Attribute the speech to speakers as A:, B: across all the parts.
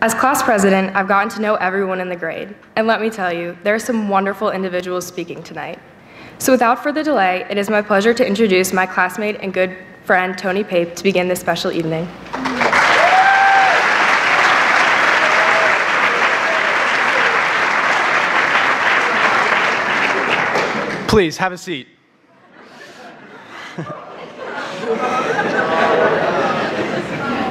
A: As class president, I've gotten to know everyone in the grade, and let me tell you, there are some wonderful individuals speaking tonight. So without further delay, it is my pleasure to introduce my classmate and good friend, Tony Pape, to begin this special evening.
B: Please, have a seat.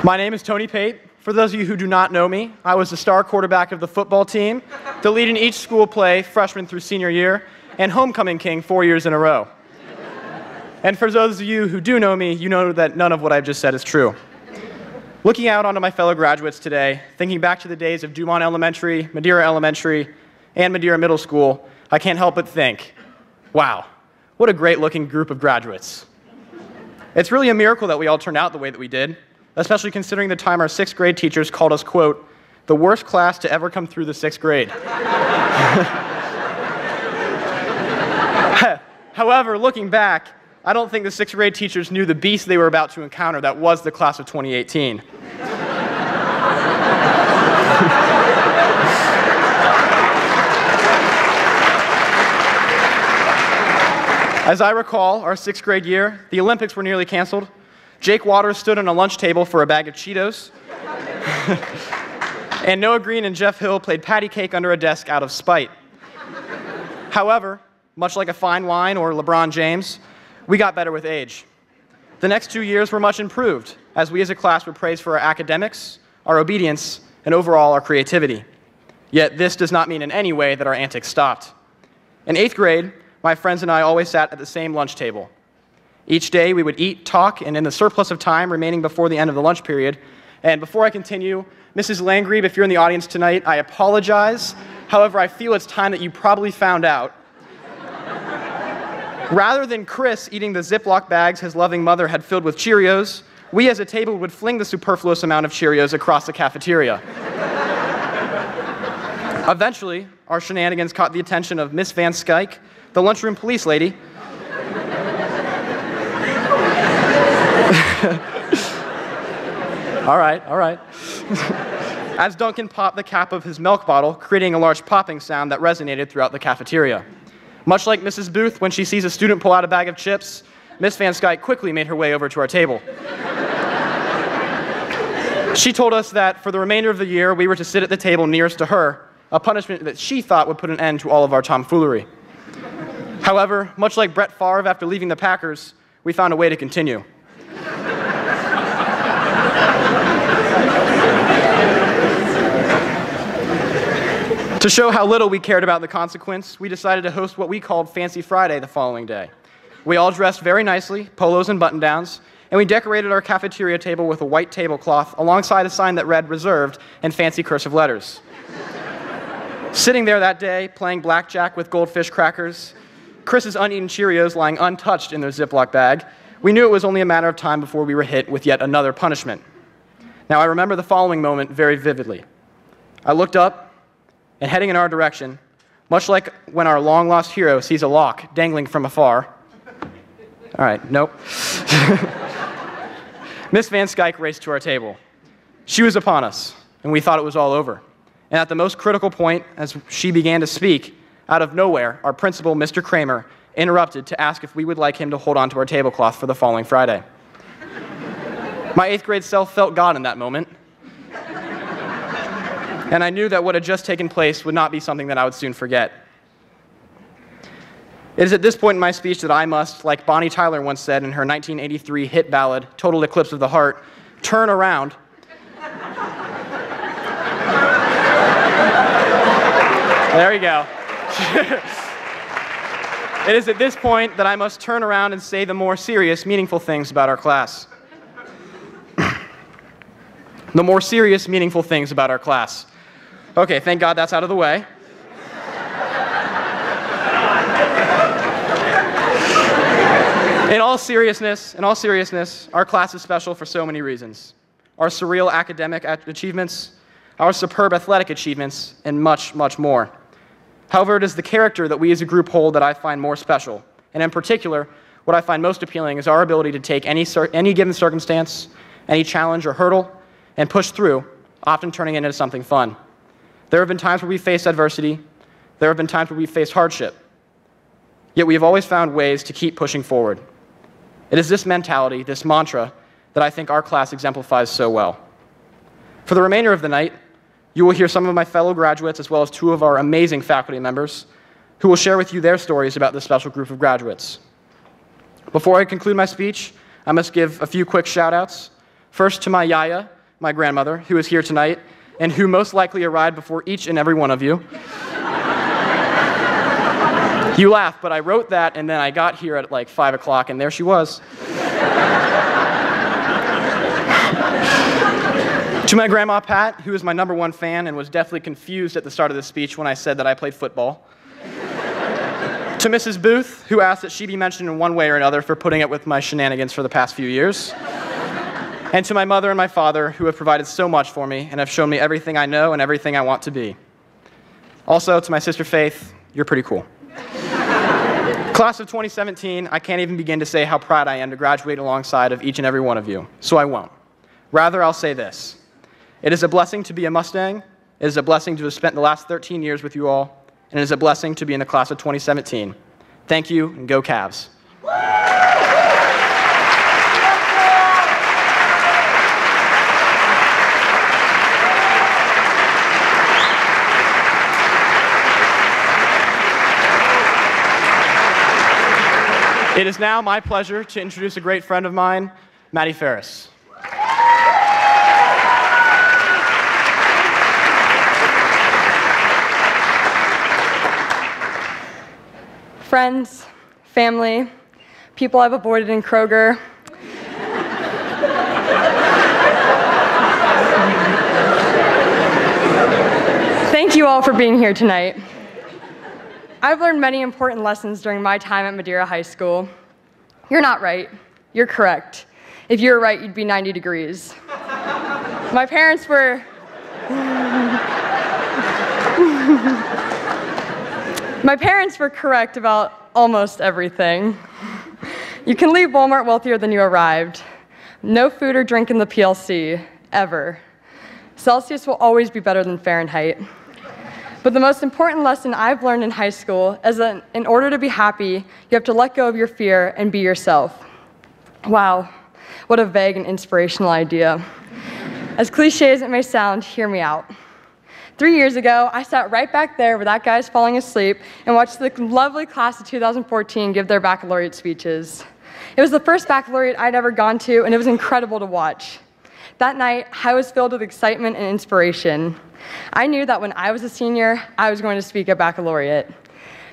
B: My name is Tony Pape. For those of you who do not know me, I was the star quarterback of the football team, the lead in each school play, freshman through senior year, and homecoming king 4 years in a row. And for those of you who do know me, you know that none of what I've just said is true. Looking out onto my fellow graduates today, thinking back to the days of Dumont Elementary, Madeira Elementary, and Madeira Middle School, I can't help but think, wow, what a great-looking group of graduates. It's really a miracle that we all turned out the way that we did, especially considering the time our sixth grade teachers called us, quote, the worst class to ever come through the sixth grade. However, looking back, I don't think the sixth grade teachers knew the beast they were about to encounter that was the class of 2018. As I recall, our sixth grade year, the Olympics were nearly canceled. Jake Waters stood on a lunch table for a bag of Cheetos. And Noah Green and Jeff Hill played patty cake under a desk out of spite. However, much like a fine wine or LeBron James, we got better with age. The next 2 years were much improved, as we as a class were praised for our academics, our obedience, and overall our creativity. Yet this does not mean in any way that our antics stopped. In 8th grade, my friends and I always sat at the same lunch table. Each day we would eat, talk, and in the surplus of time remaining before the end of the lunch period. And before I continue, Mrs. Langrebe, if you're in the audience tonight, I apologize. However, I feel it's time that you probably found out. Rather than Chris eating the Ziploc bags his loving mother had filled with Cheerios, we as a table would fling the superfluous amount of Cheerios across the cafeteria. Eventually, our shenanigans caught the attention of Miss Van Skyke, the lunchroom police lady. All right. As Duncan popped the cap of his milk bottle, creating a large popping sound that resonated throughout the cafeteria. Much like Mrs. Booth when she sees a student pull out a bag of chips, Miss Van Skyke quickly made her way over to our table. She told us that for the remainder of the year, we were to sit at the table nearest to her, a punishment that she thought would put an end to all of our tomfoolery. However, much like Brett Favre after leaving the Packers, we found a way to continue. To show how little we cared about the consequence, we decided to host what we called Fancy Friday the following day. We all dressed very nicely, polos and button-downs, and we decorated our cafeteria table with a white tablecloth alongside a sign that read reserved in fancy cursive letters. Sitting there that day, playing blackjack with goldfish crackers, Chris's uneaten Cheerios lying untouched in their Ziploc bag, we knew it was only a matter of time before we were hit with yet another punishment. Now, I remember the following moment very vividly. I looked up, and heading in our direction, much like when our long-lost hero sees a lock dangling from afar. All right, nope. Miss Van Skyke raced to our table. She was upon us, and we thought it was all over. And at the most critical point, as she began to speak, out of nowhere, our principal, Mr. Kramer, interrupted to ask if we would like him to hold on to our tablecloth for the following Friday. My 8th grade self felt God in that moment. And I knew that what had just taken place would not be something that I would soon forget. It is at this point in my speech that I must, like Bonnie Tyler once said in her 1983 hit ballad, Total Eclipse of the Heart, turn around. There you go. It is at this point that I must turn around and say the more serious, meaningful things about our class. The more serious, meaningful things about our class. Okay, thank God that's out of the way. In all seriousness, our class is special for so many reasons. Our surreal academic achievements, our superb athletic achievements, and much, much more. However, it is the character that we as a group hold that I find more special. And in particular, what I find most appealing is our ability to take any given circumstance, any challenge or hurdle, and push through, often turning it into something fun. There have been times where we faced adversity. There have been times where we faced hardship. Yet we have always found ways to keep pushing forward. It is this mentality, this mantra, that I think our class exemplifies so well. For the remainder of the night, you will hear some of my fellow graduates as well as two of our amazing faculty members who will share with you their stories about this special group of graduates. Before I conclude my speech, I must give a few quick shout-outs. First to my yaya, my grandmother, who is here tonight, and who most likely arrived before each and every one of you. You laugh, but I wrote that, and then I got here at like 5 o'clock, and there she was. To my grandma, Pat, who is my #1 fan and was definitely confused at the start of the speech when I said that I played football. To Mrs. Booth, who asked that she be mentioned in one way or another for putting up with my shenanigans for the past few years. And to my mother and my father, who have provided so much for me and have shown me everything I know and everything I want to be. Also, to my sister Faith, you're pretty cool. Class of 2017, I can't even begin to say how proud I am to graduate alongside of each and every one of you, so I won't. Rather, I'll say this. It is a blessing to be a Mustang. It is a blessing to have spent the last 13 years with you all. And it is a blessing to be in the class of 2017. Thank you, and go Cavs. It is now my pleasure to introduce a great friend of mine, Maddie Ferris.
A: Friends, family, people I've avoided in Kroger. Thank you all for being here tonight. I've learned many important lessons during my time at Madeira High School. You're not right. You're correct. If you were right, you'd be 90 degrees. My parents were... My parents were correct about almost everything. You can leave Walmart wealthier than you arrived. No food or drink in the PLC, ever. Celsius will always be better than Fahrenheit. But the most important lesson I've learned in high school is that in order to be happy, you have to let go of your fear and be yourself. Wow, what a vague and inspirational idea. As cliche as it may sound, hear me out. 3 years ago, I sat right back there where that guy's falling asleep and watched the lovely class of 2014 give their baccalaureate speeches. It was the first baccalaureate I'd ever gone to, and it was incredible to watch. That night, I was filled with excitement and inspiration. I knew that when I was a senior, I was going to speak at baccalaureate.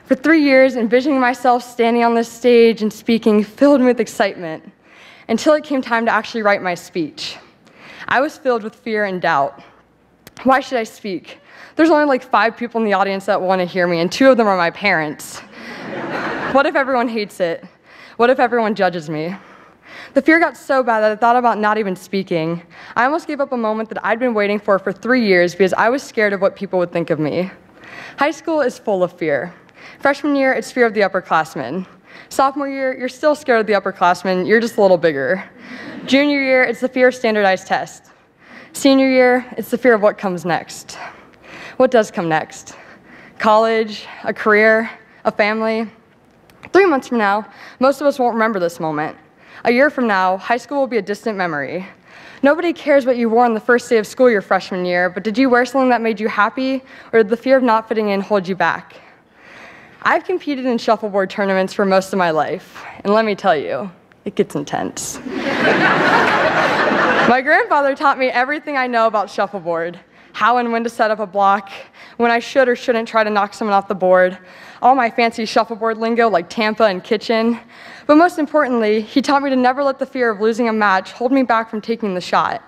A: For 3 years, envisioning myself standing on this stage and speaking filled me with excitement, until it came time to actually write my speech. I was filled with fear and doubt. Why should I speak? There's only like 5 people in the audience that want to hear me, and 2 of them are my parents. What if everyone hates it? What if everyone judges me? The fear got so bad that I thought about not even speaking. I almost gave up a moment that I'd been waiting for 3 years because I was scared of what people would think of me. High school is full of fear. Freshman year, it's fear of the upperclassmen. Sophomore year, you're still scared of the upperclassmen, you're just a little bigger. Junior year, it's the fear of standardized tests. Senior year, it's the fear of what comes next. What does come next? College, a career, a family. 3 months from now, most of us won't remember this moment. A year from now, high school will be a distant memory. Nobody cares what you wore on the first day of school your freshman year, but did you wear something that made you happy, or did the fear of not fitting in hold you back? I've competed in shuffleboard tournaments for most of my life, and let me tell you, it gets intense. My grandfather taught me everything I know about shuffleboard, how and when to set up a block, when I should or shouldn't try to knock someone off the board, all my fancy shuffleboard lingo like Tampa and kitchen. But most importantly, he taught me to never let the fear of losing a match hold me back from taking the shot.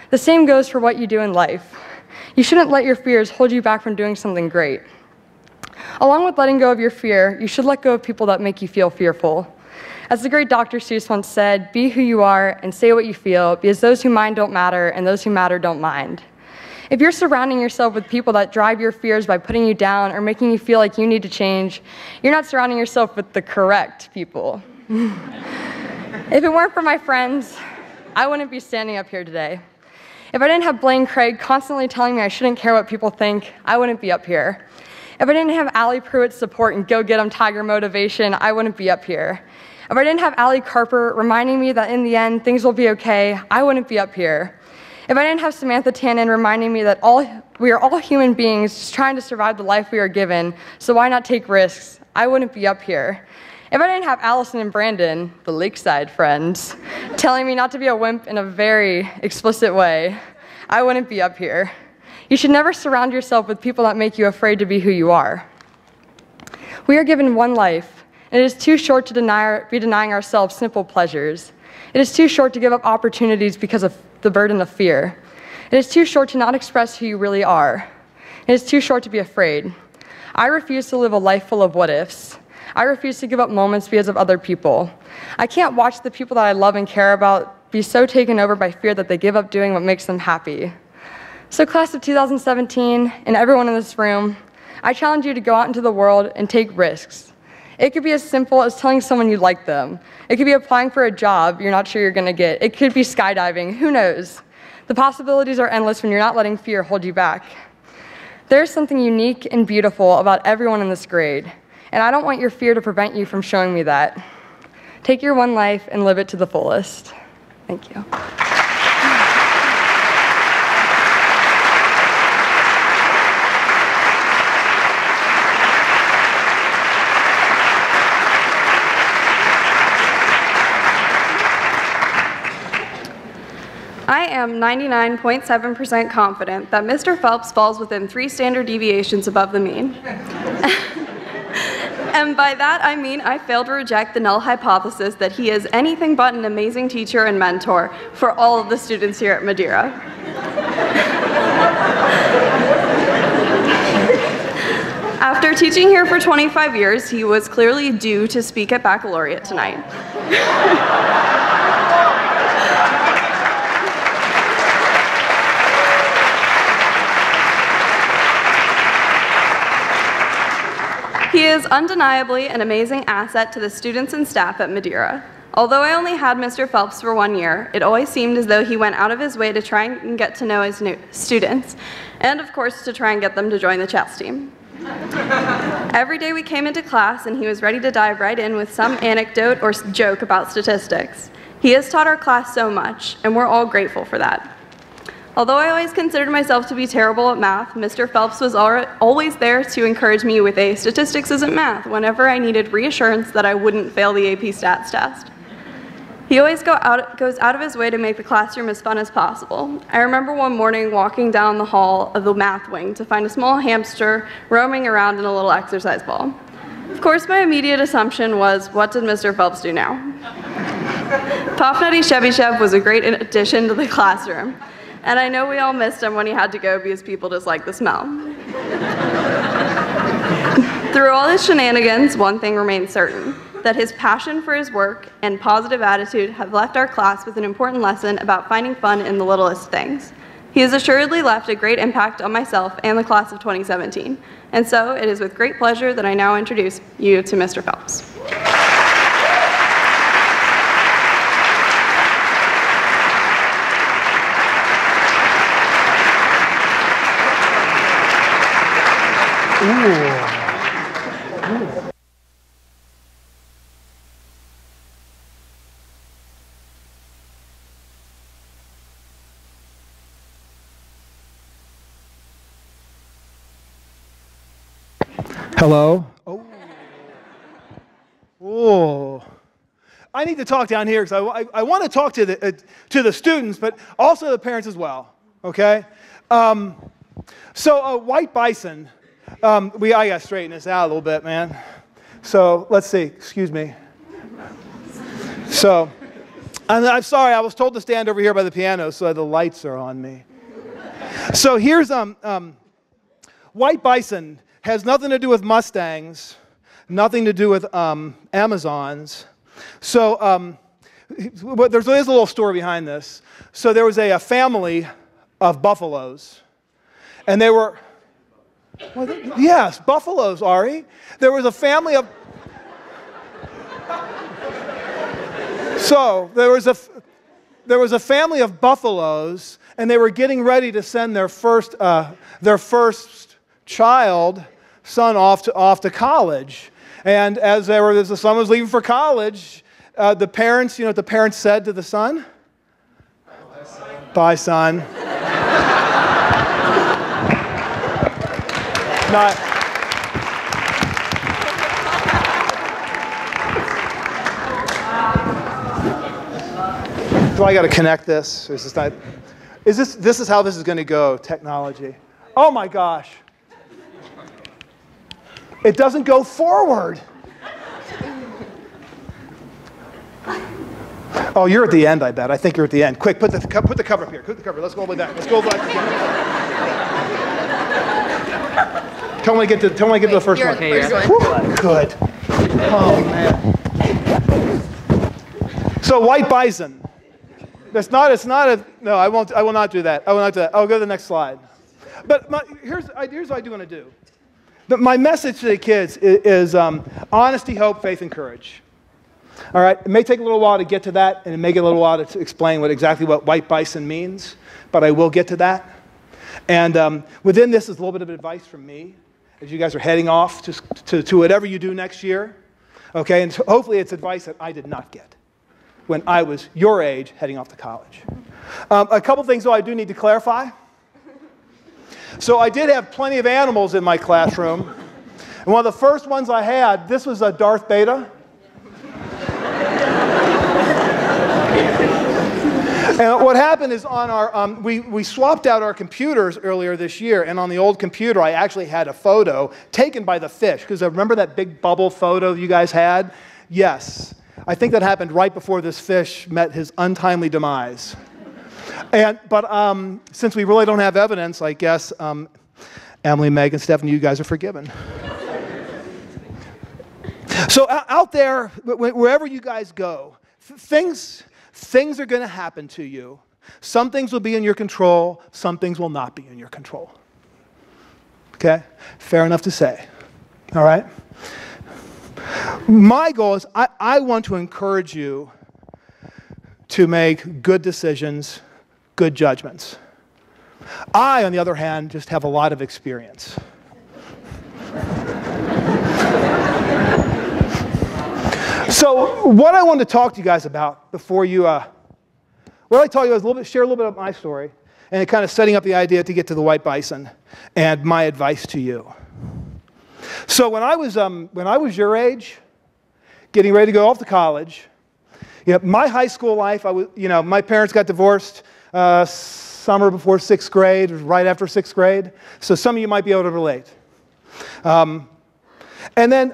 A: The same goes for what you do in life. You shouldn't let your fears hold you back from doing something great. Along with letting go of your fear, you should let go of people that make you feel fearful. As the great Dr. Seuss once said, be who you are and say what you feel, because those who mind don't matter and those who matter don't mind. If you're surrounding yourself with people that drive your fears by putting you down or making you feel like you need to change, you're not surrounding yourself with the correct people. If it weren't for my friends, I wouldn't be standing up here today.
C: If I didn't have Blaine Craig constantly telling me I shouldn't care what people think, I wouldn't be up here. If I didn't have Allie Pruitt's support and go-get-em Tiger motivation, I wouldn't be up here. If I didn't have Allie Carper reminding me that in the end, things will be okay, I wouldn't be up here. If I didn't have Samantha Tannen reminding me that we are all human beings just trying to survive the life we are given, so why not take risks, I wouldn't be up here. If I didn't have Allison and Brandon, the Lakeside friends, telling me not to be a wimp in a very explicit way, I wouldn't be up here. You should never surround yourself with people that make you afraid to be who you are. We are given one life, and it is too short to be denying ourselves simple pleasures. It is too short to give up opportunities because of the burden of fear. It is too short to not express who you really are. It is too short to be afraid. I refuse to live a life full of what-ifs. I refuse to give up moments because of other people. I can't watch the people that I love and care about be so taken over by fear that they give up doing what makes them happy. So class of 2017, and everyone in this room, I challenge you to go out into the world and take risks. It could be as simple as telling someone you like them. It could be applying for a job you're not sure you're going to get. It could be skydiving. Who knows? The possibilities are endless when you're not letting fear hold you back. There's something unique and beautiful about everyone in this grade, and I don't want your fear to prevent you from showing me that. Take your one life and live it to the fullest. Thank you.
D: I am 99.7% confident that Mr. Phelps falls within 3 standard deviations above the mean. And by that I mean I fail to reject the null hypothesis that he is anything but an amazing teacher and mentor for all of the students here at Madeira. After teaching here for 25 years, he was clearly due to speak at Baccalaureate tonight. He is undeniably an amazing asset to the students and staff at Madeira. Although I only had Mr. Phelps for 1 year, it always seemed as though he went out of his way to try and get to know his new students, and of course to try and get them to join the chess team. Every day we came into class and he was ready to dive right in with some anecdote or joke about statistics. He has taught our class so much, and we're all grateful for that. Although I always considered myself to be terrible at math, Mr. Phelps was always there to encourage me with a statistics isn't math whenever I needed reassurance that I wouldn't fail the AP Stats test. He always goes out of his way to make the classroom as fun as possible. I remember one morning walking down the hall of the math wing to find a small hamster roaming around in a little exercise ball. Of course, my immediate assumption was, what did Mr. Phelps do now? Pop Nutty Chevy Chev was a great addition to the classroom. And I know we all missed him when he had to go because people just like the smell. Through all his shenanigans, one thing remains certain, that his passion for his work and positive attitude have left our class with an important lesson about finding fun in the littlest things. He has assuredly left a great impact on myself and the class of 2017. And so it is with great pleasure that I now introduce you to Mr. Phelps.
E: Hello. Oh. Oh. I need to talk down here because I want to talk to the students, but also the parents as well. Okay. So white bison. I got to straighten this out a little bit, man. So let's see. Excuse me. So, I'm sorry. I was told to stand over here by the piano so the lights are on me. So here's white bison has nothing to do with Mustangs, nothing to do with Amazons. So there's a little story behind this. So there was a family of buffaloes, and they were. Well, yes, buffaloes, Ari. There was a family of... So, there was a... there was a family of buffaloes, and they were getting ready to send their first child, son, off to college. And as the son was leaving for college, the parents, you know what the parents said to the son? Bye, son. Not. Do I got to connect this? Or is this not? This is how this is going to go? Technology. Oh my gosh! It doesn't go forward. Oh, you're at the end, I bet. I think you're at the end. Quick, put the cover up here. Put the cover. Let's go all the way back. Let's go back. Tell me to get to the first one.
F: Okay,
E: Good. Oh man. So white bison. It's not a. No, I won't. I will not do that. I will not do that. I'll go to the next slide. But here's what I do want to do. My message to the kids is honesty, hope, faith, and courage. All right, it may take a little while to get to that, and it may get a little while to explain exactly what white bison means, but I will get to that. And within this is a little bit of advice from me as you guys are heading off to whatever you do next year. Okay, and hopefully it's advice that I did not get when I was your age heading off to college. A couple things, though, I do need to clarify. So I did have plenty of animals in my classroom, and one of the first ones I had, this was a Darth Beta. And what happened is on our, we swapped out our computers earlier this year, and on the old computer I actually had a photo taken by the fish, because I remember that big bubble photo you guys had? Yes. I think that happened right before this fish met his untimely demise. But since we really don't have evidence, I guess Emily, Megan, Stephanie, you guys are forgiven. So out there, wherever you guys go, things are going to happen to you. Some things will be in your control. Some things will not be in your control. Okay? Fair enough to say. All right? My goal is I want to encourage you to make good decisions, good judgments. I, on the other hand, just have a lot of experience. So what I want to talk to you guys about before you, what I tell you is share a little bit of my story, and kind of setting up the idea to get to the white bison and my advice to you. So when I was your age, getting ready to go off to college, my high school life, my parents got divorced summer before 6th grade, right after 6th grade. So some of you might be able to relate. And then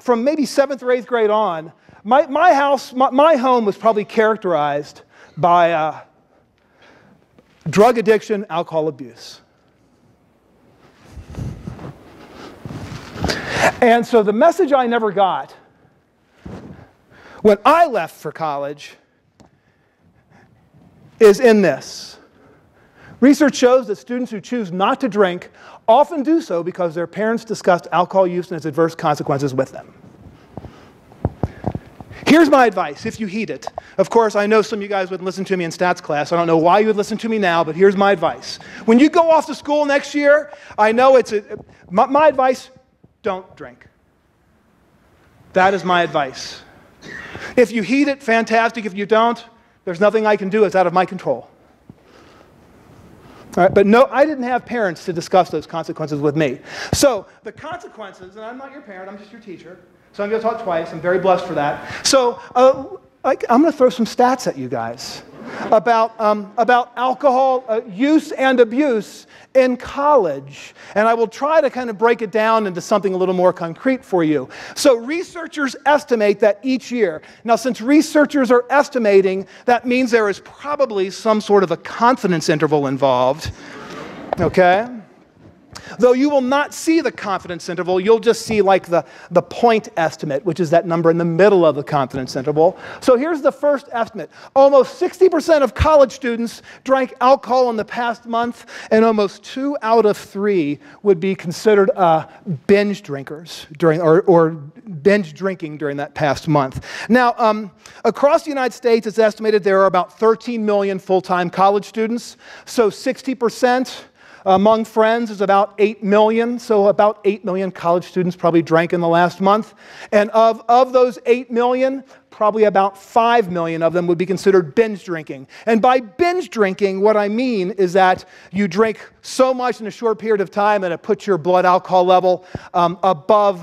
E: from maybe 7th or 8th grade on, my home was probably characterized by drug addiction, alcohol abuse. And so the message I never got when I left for college is in this. Research shows that students who choose not to drink often do so because their parents discussed alcohol use and its adverse consequences with them. Here's my advice, if you heed it. Of course, I know some of you guys wouldn't listen to me in stats class. I don't know why you would listen to me now, but here's my advice. When you go off to school next year, I know my advice, don't drink. That is my advice. If you heed it, fantastic. If you don't, there's nothing I can do. It's out of my control. All right, but no, I didn't have parents to discuss those consequences with me. So the consequences, and I'm not your parent, I'm just your teacher. So I'm going to talk twice. I'm very blessed for that. So I'm going to throw some stats at you guys about alcohol use and abuse in college. And I will try to kind of break it down into something a little more concrete for you. So researchers estimate that each year. Now, since researchers are estimating, that means there is probably some sort of a confidence interval involved. Okay? Though you will not see the confidence interval, you'll just see like the point estimate, which is that number in the middle of the confidence interval. So here's the first estimate. Almost 60% of college students drank alcohol in the past month, and almost 2 out of 3 would be considered binge drinkers or binge drinking during that past month. Now, across the United States, it's estimated there are about 13 million full-time college students, so 60% among friends is about 8 million, so about 8 million college students probably drank in the last month. And of those 8 million, probably about 5 million of them would be considered binge drinking. And by binge drinking, what I mean is that you drink so much in a short period of time that it puts your blood alcohol level above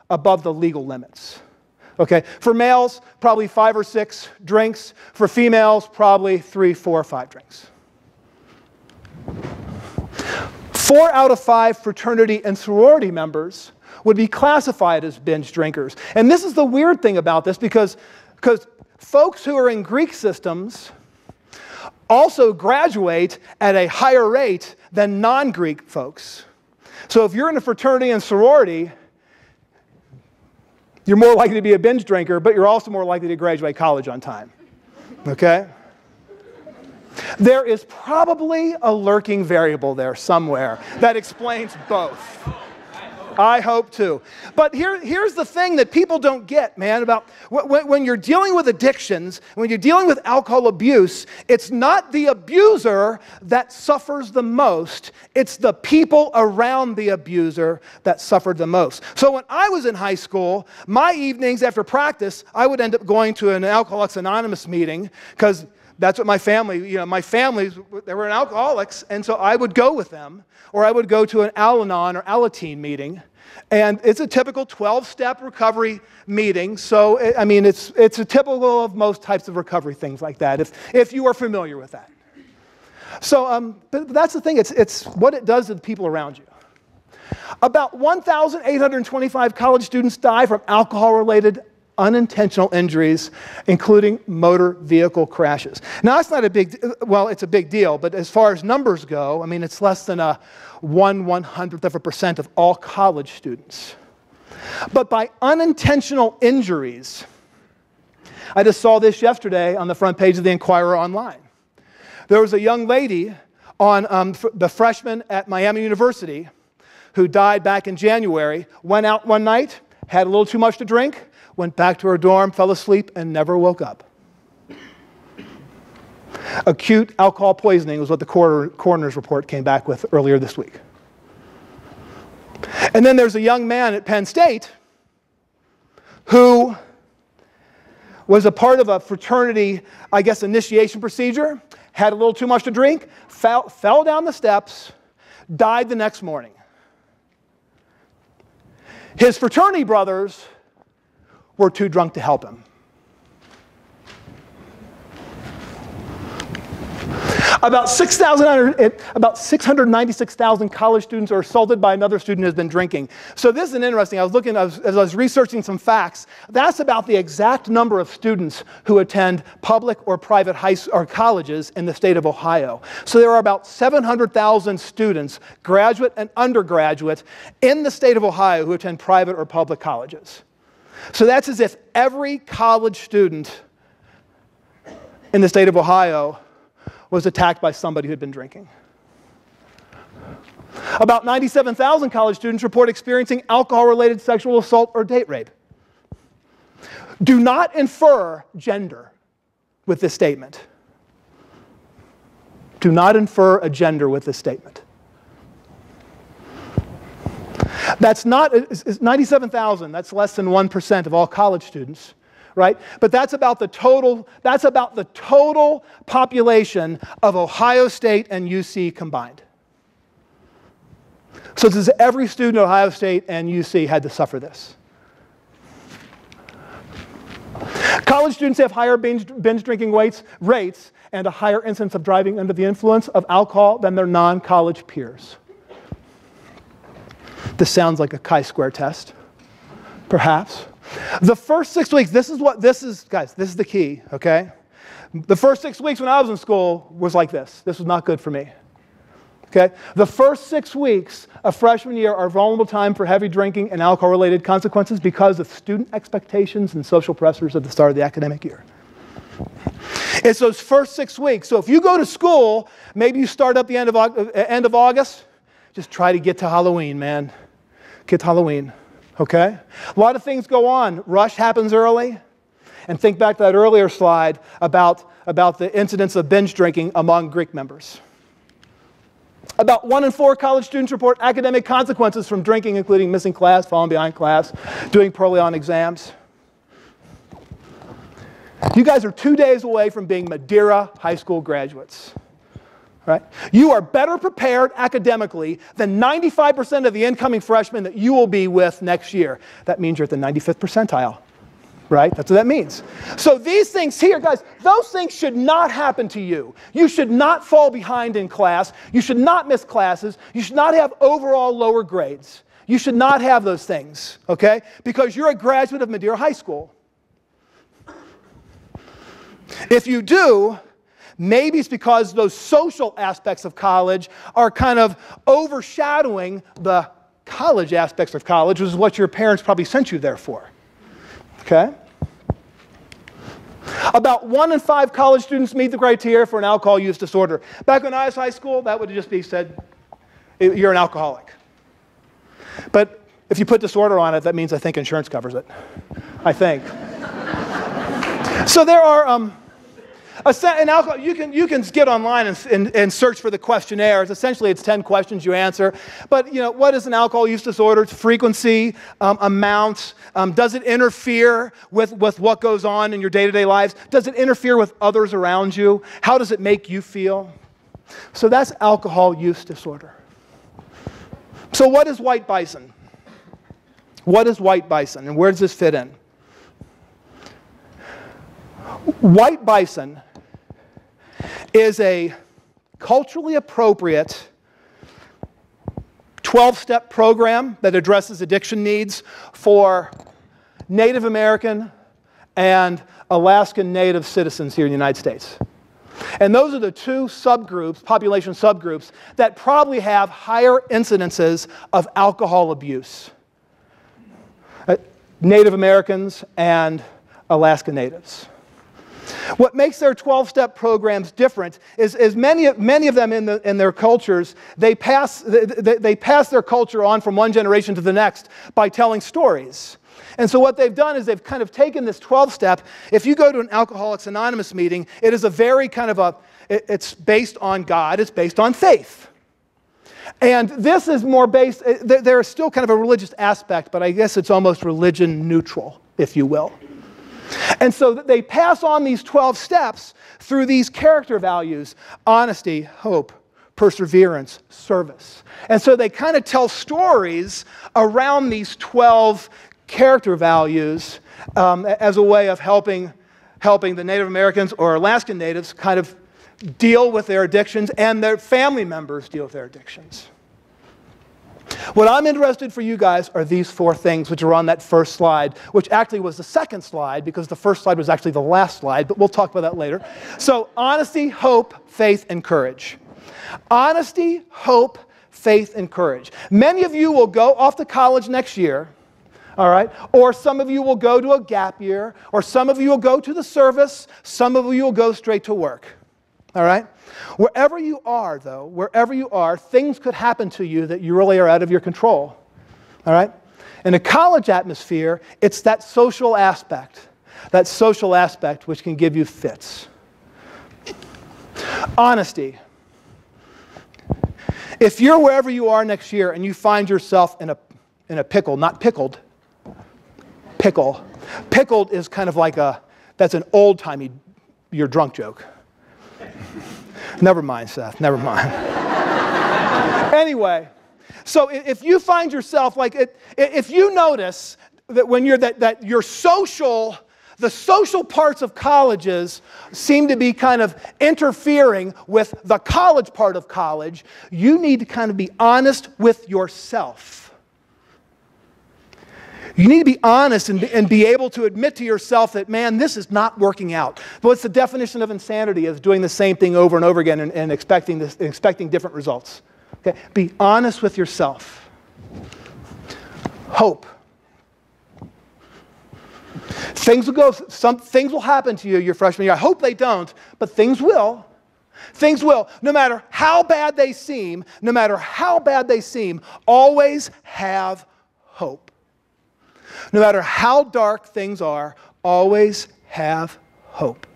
E: the legal limits. Okay, for males, probably 5 or 6 drinks. For females, probably 3, 4, 5 drinks. 4 out of 5 fraternity and sorority members would be classified as binge drinkers. And this is the weird thing about this, because folks who are in Greek systems also graduate at a higher rate than non-Greek folks. So if you're in a fraternity and sorority, you're more likely to be a binge drinker, but you're also more likely to graduate college on time. Okay? There is probably a lurking variable there somewhere that explains both. I hope too. But here's the thing that people don't get, man, about when you're dealing with addictions, when you're dealing with alcohol abuse, it's not the abuser that suffers the most, it's the people around the abuser that suffered the most. So when I was in high school, my evenings after practice, I would end up going to an Alcoholics Anonymous meeting, because that's what my family, my family, they were alcoholics, and so I would go with them, or I would go to an Al-Anon or Alateen meeting, and it's a typical 12-step recovery meeting, so, I mean, it's a typical of most types of recovery things like that, if you are familiar with that. So, but that's the thing, it's what it does to the people around you. About 1,825 college students die from alcohol-related unintentional injuries, including motor vehicle crashes. Now, that's not a big, well, it's a big deal, but as far as numbers go, I mean, it's less than 1/100% of all college students. But by unintentional injuries, I just saw this yesterday on the front page of the Inquirer Online. There was a young lady on the freshman at Miami University who died back in January, went out one night, had a little too much to drink, went back to her dorm, fell asleep, and never woke up. Acute alcohol poisoning was what the coroner's report came back with earlier this week. And then there's a young man at Penn State who was a part of a fraternity, I guess, initiation procedure, had a little too much to drink, fell down the steps, died the next morning. His fraternity brothers were too drunk to help him. About 696,000 college students are assaulted by another student who has been drinking. So this is an interesting, as I was researching some facts, that's about the exact number of students who attend public or private colleges in the state of Ohio. So there are about 700,000 students, graduate and undergraduate, in the state of Ohio who attend private or public colleges. So that's as if every college student in the state of Ohio was attacked by somebody who had been drinking. About 97,000 college students report experiencing alcohol-related sexual assault or date rape. Do not infer gender with this statement. Do not infer a gender with this statement. That's not, 97,000, that's less than 1% of all college students, right? But that's about the total population of Ohio State and UC combined. So this is every student at Ohio State and UC had to suffer this. College students have higher binge drinking rates and a higher incidence of driving under the influence of alcohol than their non-college peers. This sounds like a chi-square test, perhaps. The first 6 weeks, guys, this is the key, okay? The first 6 weeks when I was in school was like this. This was not good for me. Okay? The first 6 weeks of freshman year are a vulnerable time for heavy drinking and alcohol-related consequences because of student expectations and social pressures at the start of the academic year. It's those first 6 weeks. So if you go to school, maybe you start up the end of August, just try to get to Halloween, man. Get to Halloween, okay? A lot of things go on. Rush happens early. And think back to that earlier slide about the incidence of binge drinking among Greek members. About 1 in 4 college students report academic consequences from drinking, including missing class, falling behind class, doing poorly on exams. You guys are 2 days away from being Madeira high school graduates. Right? You are better prepared academically than 95% of the incoming freshmen that you will be with next year. That means you're at the 95th percentile. Right? That's what that means. So these things here, guys, those things should not happen to you. You should not fall behind in class. You should not miss classes. You should not have overall lower grades. You should not have those things, okay? Because you're a graduate of Madeira High School. If you do, maybe it's because those social aspects of college are kind of overshadowing the college aspects of college, which is what your parents probably sent you there for. Okay? About 1 in 5 college students meet the criteria for an alcohol use disorder. Back when I was high school, that would just be said, you're an alcoholic. But if you put disorder on it, that means I think insurance covers it. I think. So there are, an alcohol, you can get online and search for the questionnaires. Essentially, it's 10 questions you answer. But, you know, what is an alcohol use disorder? It's frequency, amount. Does it interfere with what goes on in your day-to-day lives? Does it interfere with others around you? How does it make you feel? So that's alcohol use disorder. So what is white bison? What is white bison, and where does this fit in? White bison is a culturally appropriate 12-step program that addresses addiction needs for Native American and Alaskan Native citizens here in the United States. And those are the 2 subgroups, population subgroups, that probably have higher incidences of alcohol abuse. Native Americans and Alaska Natives. What makes their 12-step programs different is many of them in their cultures, they pass their culture on from one generation to the next by telling stories. And so what they've done is they've kind of taken this 12-step. If you go to an Alcoholics Anonymous meeting, it is a very kind of it's based on God, it's based on faith. And this is more based, there is still kind of a religious aspect, but I guess it's almost religion neutral, if you will. And so they pass on these 12 steps through these character values: honesty, hope, perseverance, service. And so they kind of tell stories around these 12 character values as a way of helping the Native Americans or Alaskan Natives kind of deal with their addictions and their family members deal with their addictions. What I'm interested for you guys are these 4 things which are on that first slide, which actually was the second slide because the first slide was actually the last slide, but we'll talk about that later. So honesty, hope, faith, and courage. Honesty, hope, faith, and courage. Many of you will go off to college next year, all right? Or some of you will go to a gap year, or some of you will go to the service, some of you will go straight to work, all right? Wherever you are, though, wherever you are, things could happen to you that you really are out of your control, all right? In a college atmosphere, it's that social aspect which can give you fits. Honesty. If you're wherever you are next year and you find yourself in a pickle, not pickled, pickle. Pickled is kind of like that's an old-timey, you're drunk joke. Never mind, Seth, never mind. Anyway, so if you find yourself if you notice that when you're that your the social parts of colleges seem to be kind of interfering with the college part of college, you need to kind of be honest with yourself. You need to be honest and be able to admit to yourself that, man, this is not working out. What's the definition of insanity? Is doing the same thing over and over again and expecting different results. Okay? Be honest with yourself. Hope. Things will happen to you your freshman year. I hope they don't, but things will. Things will. No matter how bad they seem, always have hope. No matter how dark things are, always have hope.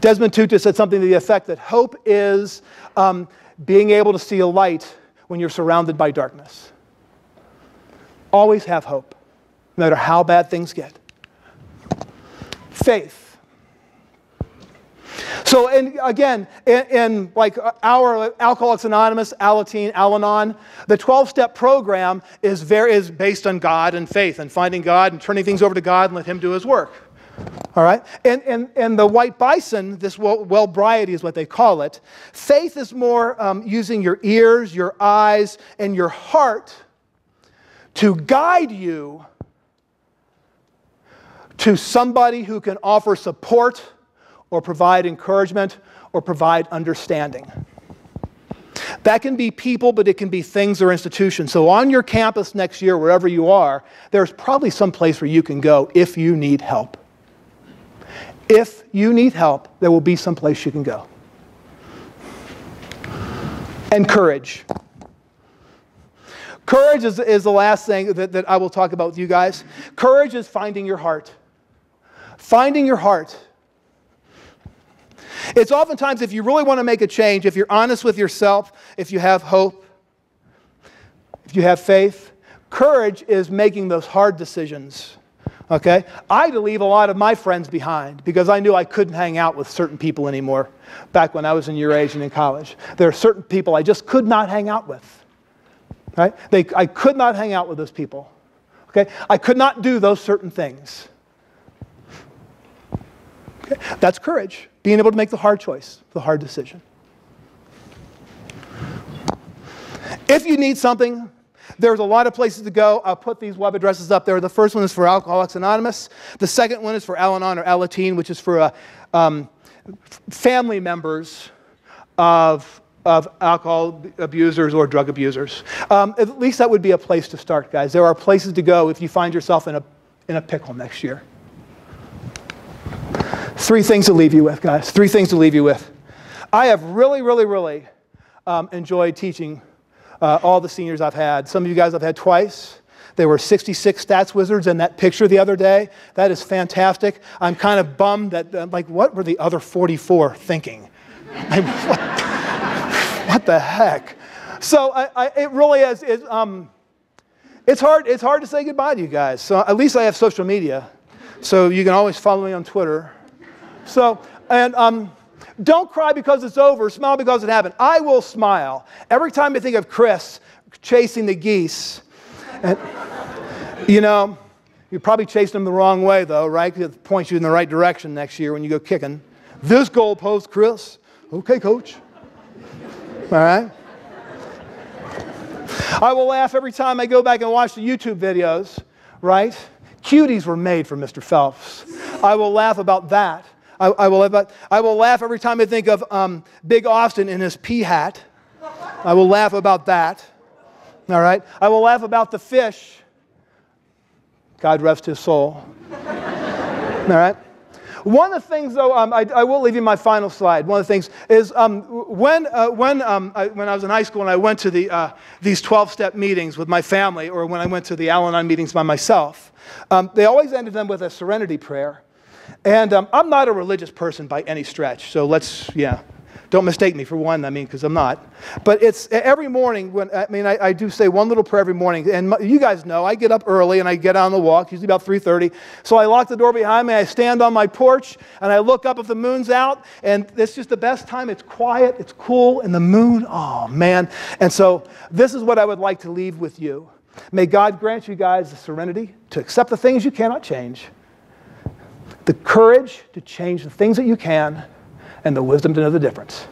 E: Desmond Tutu said something to the effect that hope is being able to see a light when you're surrounded by darkness. Always have hope, no matter how bad things get. Faith. So, and again, in like our Alcoholics Anonymous, Alateen, Al-Anon, the 12-step program is based on God and faith and finding God and turning things over to God and let Him do His work. All right? And the White Bison, this well-briety is what they call it. Faith is more using your ears, your eyes, and your heart to guide you to somebody who can offer support or provide encouragement or provide understanding. That can be people, but it can be things or institutions. So on your campus next year, wherever you are, there's probably some place where you can go if you need help. If you need help, there will be some place you can go. And courage. Courage is the last thing that I will talk about with you guys. Courage is finding your heart. Finding your heart. It's oftentimes, if you really want to make a change, if you're honest with yourself, if you have hope, if you have faith, courage is making those hard decisions. Okay? I had to leave a lot of my friends behind because I knew I couldn't hang out with certain people anymore back when I was in your age and in college. There are certain people I just could not hang out with. Right? I could not hang out with those people. Okay? I could not do those certain things. Okay? That's courage. Being able to make the hard choice, the hard decision. If you need something, there's a lot of places to go. I'll put these web addresses up there. The first one is for Alcoholics Anonymous. The second one is for Al-Anon or Alateen, which is for family members of alcohol abusers or drug abusers. At least that would be a place to start, guys. There are places to go if you find yourself in a pickle next year. 3 things to leave you with, guys. 3 things to leave you with. I have really enjoyed teaching all the seniors I've had. Some of you guys I've had twice. There were 66 stats wizards in that picture the other day. That is fantastic. I'm kind of bummed that, like, what were the other 44 thinking? What the heck? So it really is. It's hard to say goodbye to you guys. So at least I have social media, so you can always follow me on Twitter. So, and don't cry because it's over. Smile because it happened. I will smile every time I think of Chris chasing the geese. And, you know, you're probably chasing them the wrong way, though, right? Because it points you in the right direction next year when you go kicking. This goalpost, Chris. Okay, coach. All right? I will laugh every time I go back and watch the YouTube videos, right? Cuties were made for Mr. Phelps. I will laugh about that. I will laugh every time I think of Big Austin in his pea hat. I will laugh about that. All right? I will laugh about the fish. God rest his soul. All right? One of the things, though, I will leave you my final slide. One of the things is when I was in high school and I went to these 12-step meetings with my family, or when I went to the Al-Anon meetings by myself, they always ended them with a serenity prayer. And I'm not a religious person by any stretch, so don't mistake me for one, because I'm not. But it's every morning, I do say one little prayer every morning, and you guys know, I get up early and I get on the walk, usually about 3:30, so I lock the door behind me, I stand on my porch, and I look up if the moon's out, and it's just the best time. It's quiet, it's cool, and the moon, oh man. And so this is what I would like to leave with you. May God grant you guys the serenity to accept the things you cannot change, the courage to change the things that you can, and the wisdom to know the difference.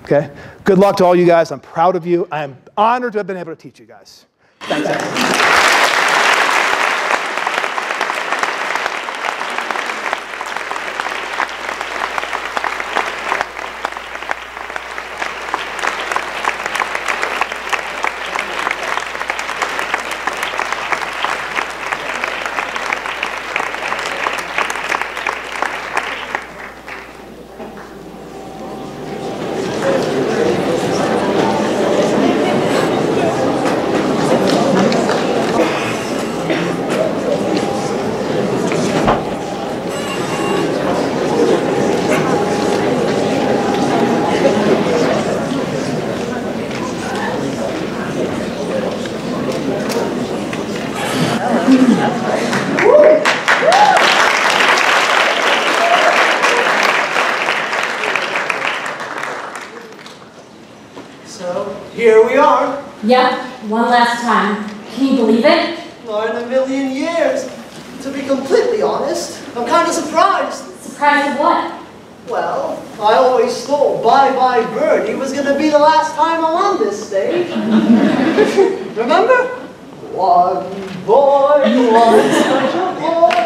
E: Okay? Good luck to all you guys. I'm proud of you. I am honored to have been able to teach you guys. Thanks.
F: Yep, one last time. Can you believe it?
G: Not in a million years. To be completely honest, I'm kind of surprised.
F: Surprised of what?
G: Well, I always thought Bye Bye Birdie was going to be the last time I'm on this stage. Remember? One boy, one special boy.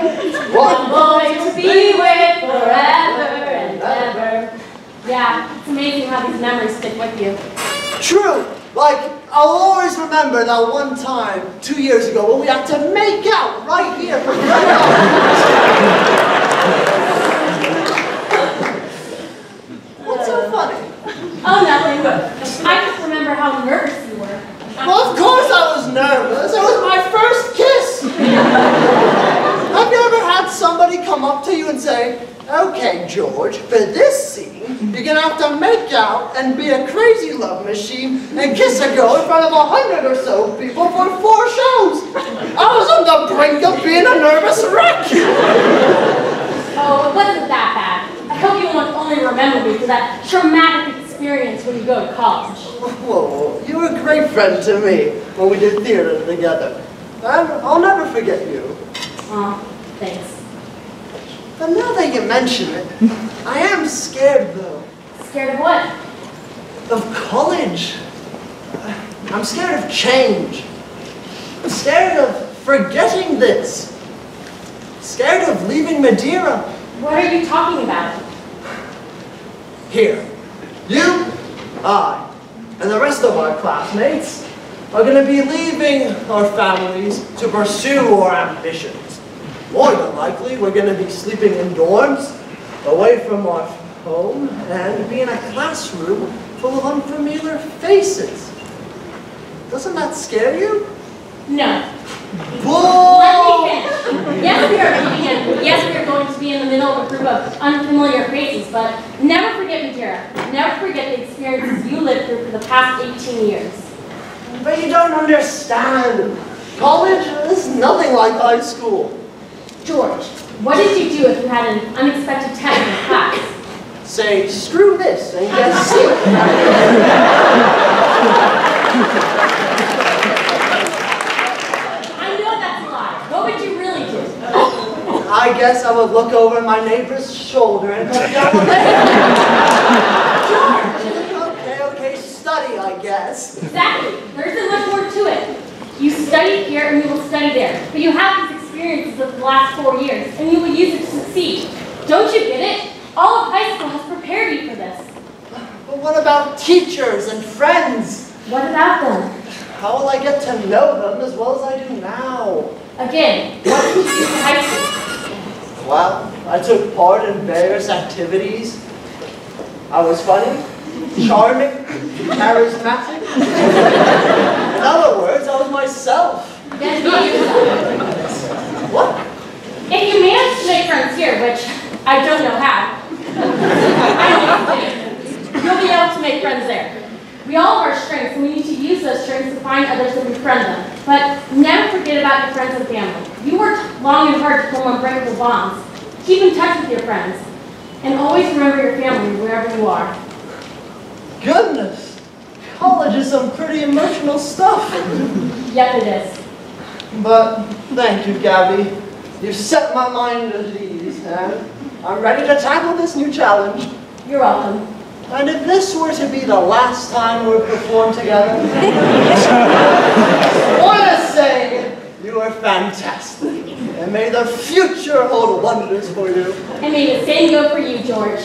F: One boy to be with forever and ever. Yeah, it's amazing how these memories stick with you.
G: True. Like, I'll always remember that one time, 2 years ago, when we had to make out right here for 3 hours. What's so funny?
F: Oh, nothing. I just remember how nervous you were.
G: Well, of course I was nervous. It was my first kiss. Have you ever had somebody come up to you and say, okay, George, for this scene, you're going to have to make out and be a crazy love machine and kiss a girl in front of 100 or so people for 4 shows. I was on the brink of being a nervous wreck.
F: Oh, it wasn't that bad. I hope you won't only remember me for that traumatic experience when you go to college.
G: Whoa, you were a great friend to me when we did theater together. I'll never forget you.
F: Oh, thanks.
G: But now that you mention it, I am scared though.
F: Scared of what?
G: Of college. I'm scared of change. I'm scared of forgetting this. Scared of leaving Madeira.
F: What are you talking about?
G: Here, you, I, and the rest of our classmates are going to be leaving our families to pursue our ambitions. More than likely, we're going to be sleeping in dorms, away from our home, and be in a classroom full of unfamiliar faces. Doesn't that scare you?
F: No.
G: Whoa!
F: Let me finish. Yes, we are leaving, and yes, we are going to be in the middle of a group of unfamiliar faces, but never forget Madeira. Never forget the experiences you lived through for the past 18 years.
G: But you don't understand. College is nothing like high school.
F: George, what did you do if you had an unexpected test in class?
G: Say, screw this, and get C.
F: I know that's a lie. What would you really do?
G: I guess I would look over my neighbor's shoulder and come down with George! Okay, study, I guess.
F: Exactly. There isn't much more to it. You study here and you will study there, but you have these experiences of the last 4 years, and you will use it to succeed. Don't you get it? All of high school has prepared you for this.
G: But what about teachers and friends?
F: What about them?
G: How will I get to know them as well as I do now?
F: Again, what did you do in high school?
G: Well, I took part in various activities. I was funny, charming, charismatic. In other words, I was myself.
F: Then be yourself.
G: What?
F: If you manage to make friends here, which I don't know how, you'll be able to make friends there. We all have our strengths, and we need to use those strengths to find others and befriend them. But never forget about your friends and family. You worked long and hard to form unbreakable bonds. Keep in touch with your friends, and always remember your family wherever you are.
G: Goodness, college is some pretty emotional stuff.
F: Yep, it is.
G: But thank you, Gabby. You've set my mind at ease, and I'm ready to tackle this new challenge.
F: You're welcome.
G: And if this were to be the last time we perform together, I want to say you were fantastic. And may the future hold wonders for you.
F: And may the same go for you, George.